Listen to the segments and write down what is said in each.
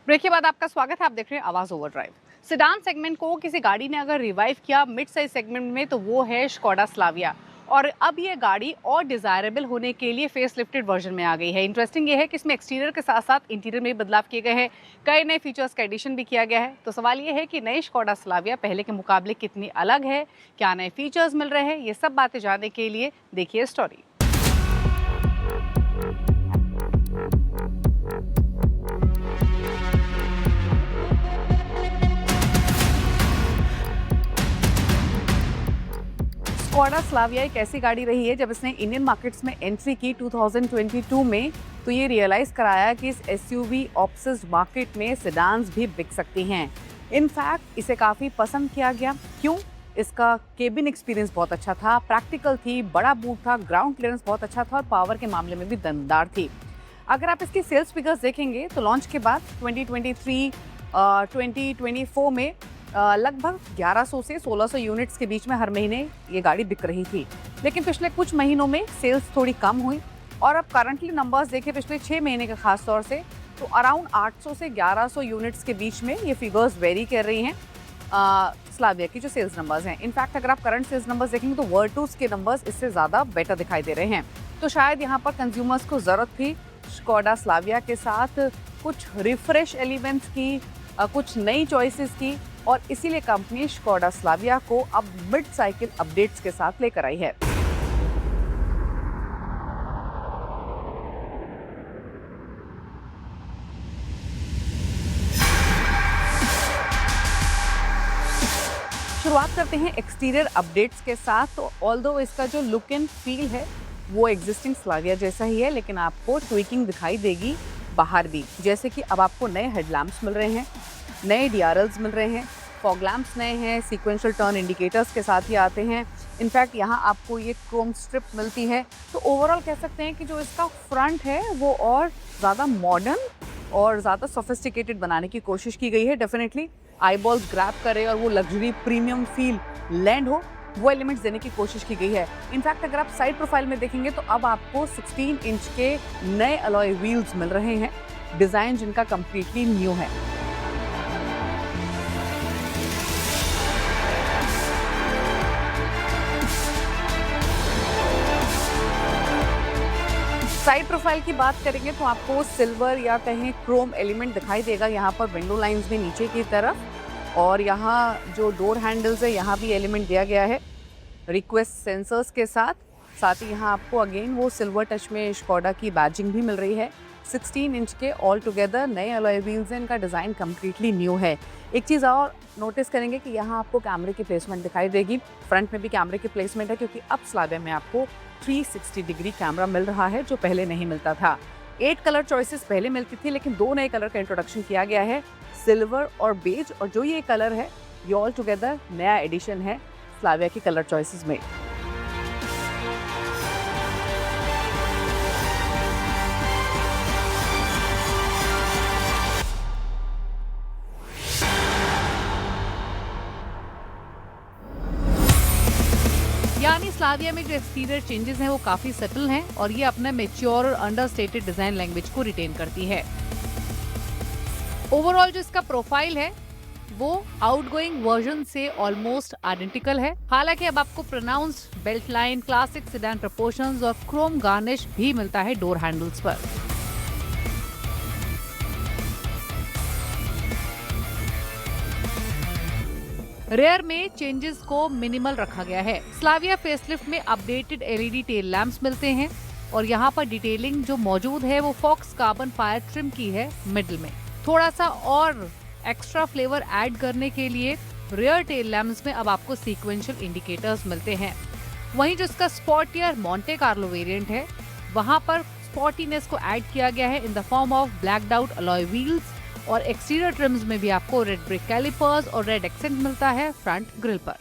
Break के बाद आपका स्वागत है। आप देख रहे हैं आवाज ओवरड्राइव। सेडान सेगमेंट को किसी गाड़ी ने अगर रिवाइव किया मिड साइज सेगमेंट में तो वो है स्कोडा स्लाविया। और अब ये गाड़ी और डिजायरेबल होने के लिए फेस लिफ्टेड वर्जन में आ गई है। इंटरेस्टिंग ये है कि इसमें एक्सटीरियर के साथ साथ इंटीरियर में बदलाव किए गए हैं, कई नए फीचर्स का एडिशन भी किया गया है। तो सवाल ये है कि नई स्कोडा स्लाविया पहले के मुकाबले कितनी अलग है, क्या नए फीचर्स मिल रहे हैं, ये सब बातें जानने के लिए देखिए स्टोरी। स्कोडा स्लाविया एक ऐसी गाड़ी रही है जब इसने इंडियन मार्केट्स में एंट्री की 2022 में, तो ये रियलाइज कराया कि इस एसयूवी ऑब्सेस्ड मार्केट में सेडान्स भी बिक सकती हैं। इनफैक्ट इसे काफ़ी पसंद किया गया। क्यों? इसका केबिन एक्सपीरियंस बहुत अच्छा था, प्रैक्टिकल थी, बड़ा बूट था, ग्राउंड क्लियरेंस बहुत अच्छा था और पावर के मामले में भी दमदार थी। अगर आप इसकी सेल्स फिगर्स देखेंगे तो लॉन्च के बाद 2023-2024 में लगभग 1100 से 1600 यूनिट्स के बीच में हर महीने ये गाड़ी बिक रही थी। लेकिन पिछले कुछ महीनों में सेल्स थोड़ी कम हुई और अब करंटली नंबर्स देखें पिछले 6 महीने के खास तौर से, तो अराउंड 800 से 1100 यूनिट्स के बीच में ये फिगर्स वेरी कर रही हैं स्लाविया की जो सेल्स नंबर्स हैं। इनफैक्ट अगर आप करंट सेल्स नंबर्स देखेंगे तो वर्टूस के नंबर्स इससे ज़्यादा बेटर दिखाई दे रहे हैं। तो शायद यहाँ पर कंज्यूमर्स को ज़रूरत थी स्कोडा स्लाविया के साथ कुछ रिफ्रेश एलिमेंट्स की, कुछ नई चॉइसेस की, और इसीलिए कंपनी स्कोडा स्लाविया को अब मिड साइकिल अपडेट्स के साथ लेकर आई है। शुरुआत करते हैं एक्सटीरियर अपडेट्स के साथ। तो ऑल्दो इसका जो लुक एंड फील है वो एग्जिस्टिंग स्लाविया जैसा ही है, लेकिन आपको ट्विकिंग दिखाई देगी बाहर भी। जैसे कि अब आपको नए हेडलैम्प्स मिल रहे हैं, नए डीआरएल्स मिल रहे हैं, फॉग लैम्प्स नए हैं, सीक्वेंशियल टर्न इंडिकेटर्स के साथ ही आते हैं। इनफैक्ट यहाँ आपको ये क्रोम स्ट्रिप मिलती है। तो ओवरऑल कह सकते हैं कि जो इसका फ्रंट है वो और ज़्यादा मॉडर्न और ज़्यादा सोफिस्टिकेटेड बनाने की कोशिश की गई है। डेफिनेटली आईबॉल ग्रैब करे और वो लग्जरी प्रीमियम फील लैंड हो, वो एलिमेंट्स देने की कोशिश की गई है। इनफैक्ट अगर आप साइड प्रोफाइल में देखेंगे तो अब आपको 16 इंच के नए अलॉय व्हील्स मिल रहे हैं, डिज़ाइन जिनका कम्प्लीटली न्यू है। साइड प्रोफाइल की बात करेंगे तो आपको सिल्वर या कहीं क्रोम एलिमेंट दिखाई देगा यहाँ पर विंडो लाइंस में नीचे की तरफ, और यहाँ जो डोर हैंडल्स है यहाँ भी एलिमेंट दिया गया है रिक्वेस्ट सेंसर्स के साथ। साथ ही यहाँ आपको अगेन वो सिल्वर टच में स्कोडा की बैजिंग भी मिल रही है। 16 इंच के ऑल टुगेदर नए अलॉय व्हील्स हैं, इनका डिज़ाइन कम्प्लीटली न्यू है। एक चीज़ और नोटिस करेंगे कि यहाँ आपको कैमरे की प्लेसमेंट दिखाई देगी। फ्रंट में भी कैमरे की प्लेसमेंट है क्योंकि अब स्लाविया में आपको 360 डिग्री कैमरा मिल रहा है जो पहले नहीं मिलता था। 8 कलर चॉइसेस पहले मिलती थी, लेकिन 2 नए कलर का इंट्रोडक्शन किया गया है, सिल्वर और बेज। और जो ये कलर है ये ऑल टुगेदर नया एडिशन है स्लाविया की कलर चॉइसेस में। यानी स्लाविया में जो एक्सटीरियर चेंजेस हैं वो काफी सटल हैं और ये अपने मैच्योर और अंडरस्टेटेड डिजाइन लैंग्वेज को रिटेन करती है। ओवरऑल जो इसका प्रोफाइल है वो आउटगोइंग वर्जन से ऑलमोस्ट आइडेंटिकल है। हालांकि अब आपको pronounced belt line, classic sedan proportions और क्रोम गार्निश भी मिलता है डोर हैंडल्स पर। रेयर में चेंजेस को मिनिमल रखा गया है। स्लाविया फेसलिफ्ट में अपडेटेड एलईडी टेल लैंप्स मिलते हैं और यहाँ पर डिटेलिंग जो मौजूद है वो फॉक्स कार्बन फायर ट्रिम की है मिडिल में। थोड़ा सा और एक्स्ट्रा फ्लेवर ऐड करने के लिए रेयर टेल लैंप्स में अब आपको सीक्वेंशियल इंडिकेटर्स मिलते हैं। वहीं जो इसका स्पॉर्टियर मॉन्टे कार्लो वेरिएंट है वहाँ पर स्पॉर्टीनेस को ऐड किया गया है in the form of blacked out alloy wheels, और एक्सटीरियर ट्रिम्स में भी आपको रेड ब्रेक कैलिपर्स और रेड एक्सेंट मिलता है फ्रंट ग्रिल पर।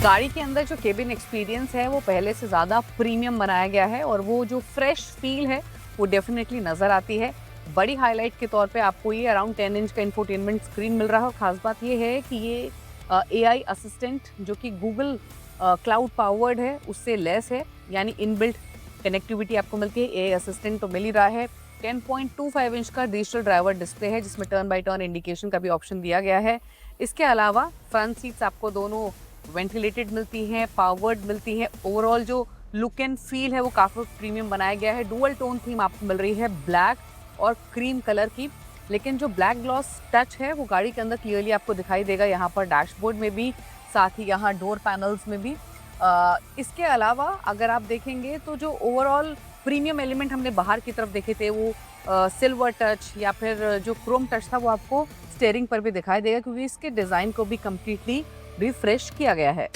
गाड़ी के अंदर जो केबिन एक्सपीरियंस है वो पहले से ज़्यादा प्रीमियम बनाया गया है और वो जो फ्रेश फील है वो डेफिनेटली नज़र आती है। बड़ी हाईलाइट के तौर पे आपको ये अराउंड 10 इंच का इंफोटेनमेंट स्क्रीन मिल रहा है और ख़ास बात ये है कि ये AI असिस्टेंट जो कि गूगल क्लाउड पावर्ड है उससे लेस है, यानी इनबिल्ट कनेक्टिविटी आपको मिलती है। AI असिस्टेंट तो मिल ही रहा है। 10.25 इंच का डिजिटल ड्राइवर डिस्प्ले है जिसमें टर्न बाय टर्न इंडिकेशन का भी ऑप्शन दिया गया है। इसके अलावा फ्रंट सीट्स आपको दोनों वेंटिलेटेड मिलती हैं, पावर्ड मिलती हैं। ओवरऑल जो लुक एंड फील है वो काफ़ी प्रीमियम बनाया गया है। डुअल टोन थीम आपको मिल रही है ब्लैक और क्रीम कलर की, लेकिन जो ब्लैक ग्लॉस टच है वो गाड़ी के अंदर क्लियरली आपको दिखाई देगा, यहाँ पर डैशबोर्ड में भी, साथ ही यहाँ डोर पैनल्स में भी। इसके अलावा अगर आप देखेंगे तो जो ओवरऑल प्रीमियम एलिमेंट हमने बाहर की तरफ देखे थे वो सिल्वर टच या फिर जो क्रोम टच था वो आपको स्टीयरिंग पर भी दिखाई देगा, क्योंकि इसके डिज़ाइन को भी कम्प्लीटली रिफ्रेश किया गया है।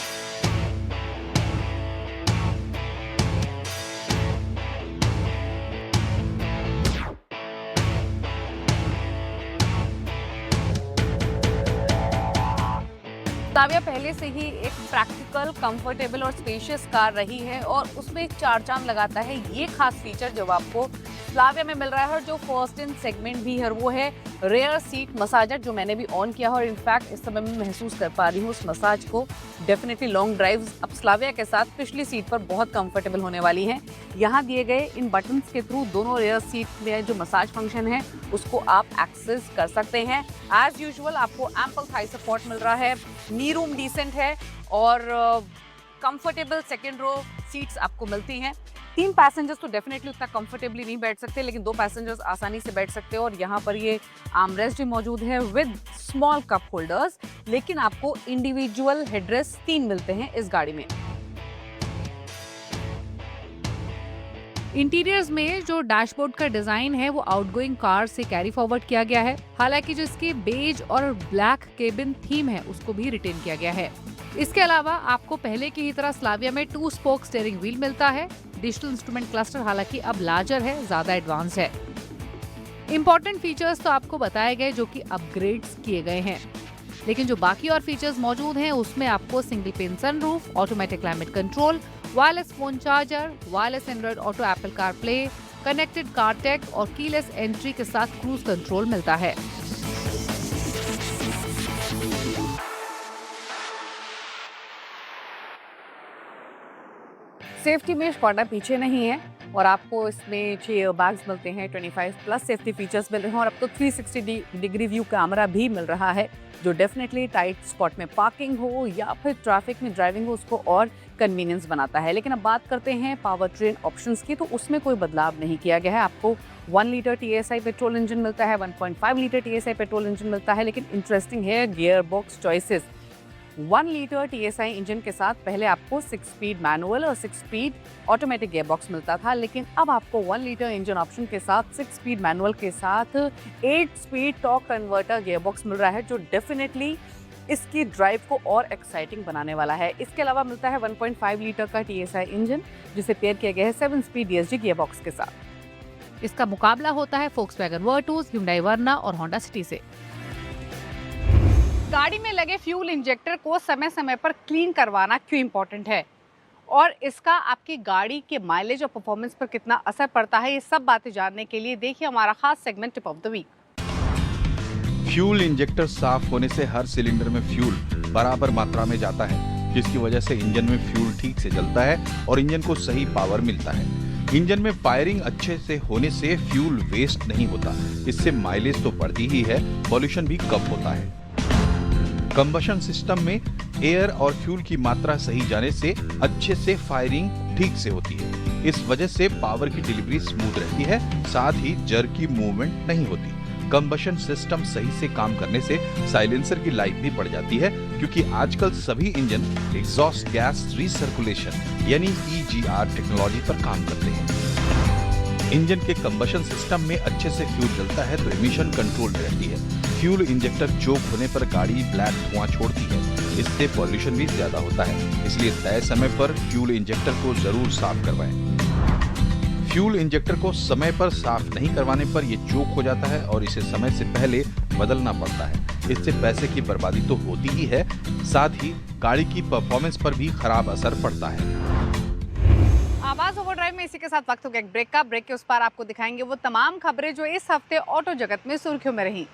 स्लाविया पहले से ही एक प्रैक्टिकल, कंफर्टेबल और स्पेशियस कार रही है और उसमें एक चार चांद लगाता है ये खास फीचर जो आपको स्लाविया में मिल रहा है और जो फर्स्ट इन सेगमेंट भी है वो है रेयर सीट मसाजर, जो मैंने भी ऑन किया है और इनफैक्ट इस समय मैं महसूस कर पा रही हूँ उस मसाज को। डेफिनेटली लॉन्ग ड्राइव्स अब स्लाविया के साथ पिछली सीट पर बहुत कंफर्टेबल होने वाली हैं। यहाँ दिए गए इन बटन्स के थ्रू दोनों रेयर सीट में जो मसाज फंक्शन है उसको आप एक्सेस कर सकते हैं। एज यूजुअल आपको एम्पल थाई सपोर्ट मिल रहा है, नी रूम डिसेंट है और कंफर्टेबल सेकेंड रो सीट्स आपको मिलती हैं। 3 पैसेंजर्स तो डेफिनेटली उतना कंफर्टेबली नहीं बैठ सकते, लेकिन 2 पैसेंजर्स आसानी से बैठ सकते हैं और यहाँ पर ये आर्मरेस्ट भी मौजूद है विद स्मॉल कप होल्डर्स, लेकिन आपको इंडिविजुअल हेडरेस्ट 3 मिलते हैं इस गाड़ी में। इंटीरियर्स में जो डैशबोर्ड का डिजाइन है वो आउटगोइंग कार से कैरी फॉरवर्ड किया गया है, हालांकि जो इसकी बेज और ब्लैक केबिन थीम है उसको भी रिटेन किया गया है। इसके अलावा आपको पहले की ही तरह स्लाविया में 2 स्पोक स्टीयरिंग व्हील मिलता है। डिजिटल इंस्ट्रूमेंट क्लस्टर हालांकि अब लार्जर है, ज्यादा एडवांस है। इंपॉर्टेंट फीचर्स तो आपको बताए गए जो कि अपग्रेड्स किए गए हैं, लेकिन जो बाकी और फीचर्स मौजूद हैं उसमें आपको single pane sunroof, automatic climate control, wireless phone charger, wireless Android Auto, Apple CarPlay, connected car tech और कीलेस एंट्री के साथ क्रूज कंट्रोल मिलता है। सेफ्टी में स्कॉडा पीछे नहीं है और आपको इसमें 6 एयरबैग्स मिलते हैं, 25 प्लस सेफ्टी फीचर्स मिल रहे हैं और अब तो 360 डिग्री व्यू कैमरा भी मिल रहा है, जो डेफिनेटली टाइट स्पॉट में पार्किंग हो या फिर ट्रैफिक में ड्राइविंग हो उसको और कन्वीनियंस बनाता है। लेकिन अब बात करते हैं पावर ट्रेन ऑप्शंस की, तो उसमें कोई बदलाव नहीं किया गया है। आपको 1 लीटर TSI पेट्रोल इंजन मिलता है, 1.5 लीटर TSI पेट्रोल इंजन मिलता है, लेकिन इंटरेस्टिंग है gear box choices. 1 litre TSI engine के साथ पहले आपको 6 स्पीड मैनुअल और 6 स्पीड ऑटोमेटिक गियर बॉक्स मिलता था, लेकिन अब आपको 1 लीटर इंजन ऑप्शन के साथ 6 स्पीड मैनुअल के साथ 8 speed torque converter gear box मिल रहा है, जो डेफिनेटली इसकी ड्राइव को और एक्साइटिंग बनाने वाला है। इसके अलावा मिलता है 1.5 लीटर का TSI इंजन जिसे पेयर किया गया है 7 स्पीड DSG गियर बॉक्स के साथ। इसका मुकाबला होता है Volkswagen Virtus, Hyundai Verna और Honda City से। गाड़ी में लगे फ्यूल इंजेक्टर को समय समय पर क्लीन करवाना क्यों इम्पोर्टेंट है और इसका आपकी गाड़ी के माइलेज और परफॉर्मेंस पर कितना असर पड़ता है, ये सब बातें जानने के लिए देखिए हमारा खास segment tip of the week. Fuel injector साफ होने से हर सिलेंडर में फ्यूल बराबर मात्रा में जाता है, जिसकी वजह से इंजन में फ्यूल ठीक से जलता है और इंजन को सही पावर मिलता है। इंजन में फायरिंग अच्छे से होने से फ्यूल वेस्ट नहीं होता, इससे माइलेज तो बढ़ती ही है, पॉल्यूशन भी कम होता है। कंबशन सिस्टम में एयर और फ्यूल की मात्रा सही जाने से अच्छे से फायरिंग ठीक से होती है। इस वजह से पावर की डिलीवरी स्मूथ रहती है, साथ ही जर्क की मूवमेंट नहीं होती। कंबशन सिस्टम सही से काम करने से साइलेंसर की लाइफ भी बढ़ जाती है, क्योंकि आजकल सभी इंजन एग्जॉस्ट गैस रिसर्कुलेशन यानी EGR टेक्नोलॉजी पर काम करते हैं। इंजन के कंबशन सिस्टम में अच्छे से फ्यूल जलता है तो एमिशन कंट्रोल रहती है। फ्यूल इंजेक्टर चोक होने पर गाड़ी ब्लैक धुआं छोड़ती है, इससे पॉल्यूशन भी ज्यादा होता है, इसलिए तय समय पर फ्यूल इंजेक्टर को जरूर साफ करवाएं। फ्यूल इंजेक्टर को समय पर साफ नहीं करवाने पर ये चोक हो जाता है और इसे समय से पहले बदलना पड़ता है। इससे पैसे की बर्बादी तो होती ही है, साथ ही गाड़ी की परफॉर्मेंस पर भी खराब असर पड़ता है। आवाज ओवरड्राइव में इसी के साथ वक्त हो गया एक ब्रेक का। ब्रेक के उस पार आपको दिखाएंगे वो तमाम खबरें जो इस हफ्ते ऑटो जगत में सुर्खियों में रही।